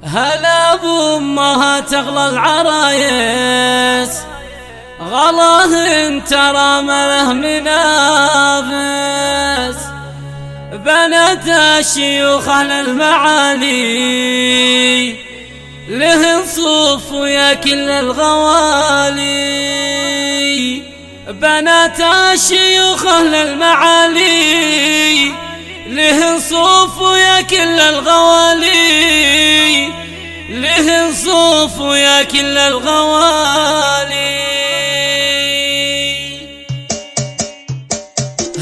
هلا بأمها تغلى العرايس، غلاه انت رامله منافس. بنات الشيوخ اهل المعالي، لهن صوف ويا كل الغوالي. بنات الشيوخ اهل المعالي، لهن صوف ويا كل الغوالي. لهن صوف ويا كل الغوالي.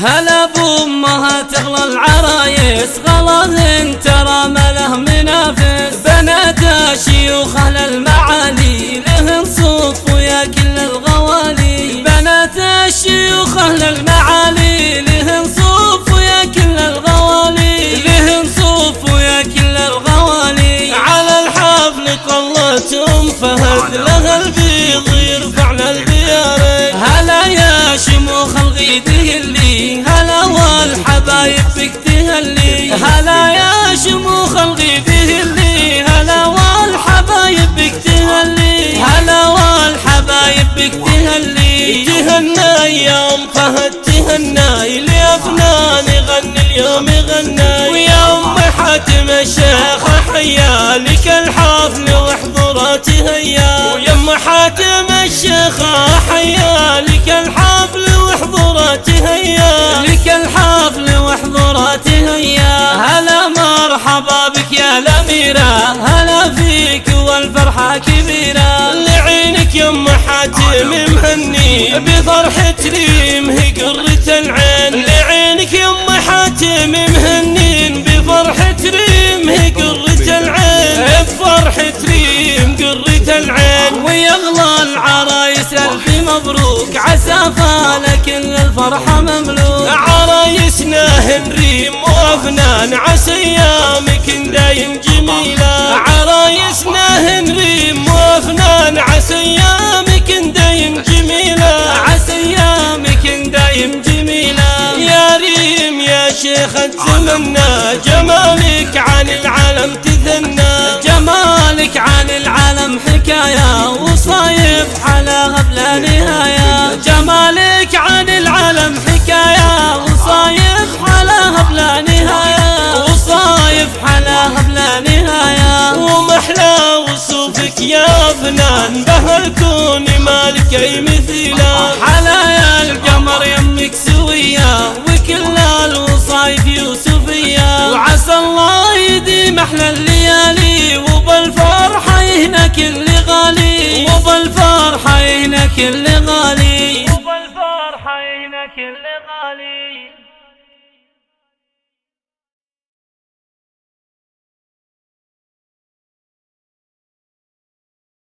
هلا بأمها تغلى العرايس، غلاه انت رامله منافس. بنات الشيوخ اهل المعالي، لهن صوف ويا كل الغوالي. بنات الشيوخ اهل المعالي، لهن صوف ويا كل الغوالي. لهن صوف ويا كل الغوالي. على الحفل طلت ام فهد، لها البيض يرفع للبيارين. هلا يا شموخ الغيد اللي، هلا والحبايب بك تهلي. هلا يا شموخ الغيد اللي، هلا والحبايب بك تهلي. هلا والحبايب بك تهلي. تهنى يا ام فهد تهنى، لأفنان يغني اليوم يغني. ويا ام حاتم الشيخ حيالك الحفل وحضرات هيا. ويا ام حاتم الشيخ حيالك الحفل وحضرات هيا. لك الحفل وحضرات هيا. هلا مرحبا بك يا الأميرة، هلا فيك والفرحة كبيرة. لعينك يا ام حاتم مهني، بفرحة ريم هي قرة العين. لعينك يا ام حاتم مهنين، بفرحة ريم هي قرة العين. بفرحة ريم قرة العين. ويغلى العرايس الف مبروك، عسى فالك الفرحة مملوك. عرايسنا هنريم وافنان، عسى ايامك دايم جميلة. عرايسنا هنريم وافنان، عسى ايامك دايم جميلة. عسى ايامك دايم جميلة. يا ريم يا شيخة زمنا، جمالك عن العالم تثنى. جمالك عن العالم حكاية، وصايف حلاها بلا نهاية. جمالك عن العالم حكاية، وصايف حلاها بلا نهاية. وصايف حلاها بلا نهاية. ومحلى وصوفك يا فنان، بهالكون مالك اي مثيله. حلايا القمر يمك سوية، وكل الوصايف يوسفية. وعسى الله يديم احلى الليالي، وبالفرحة يهنا كل غالي. وبالفرحة يهنا كل غالي. وبالفرحة يهنا كل غالي.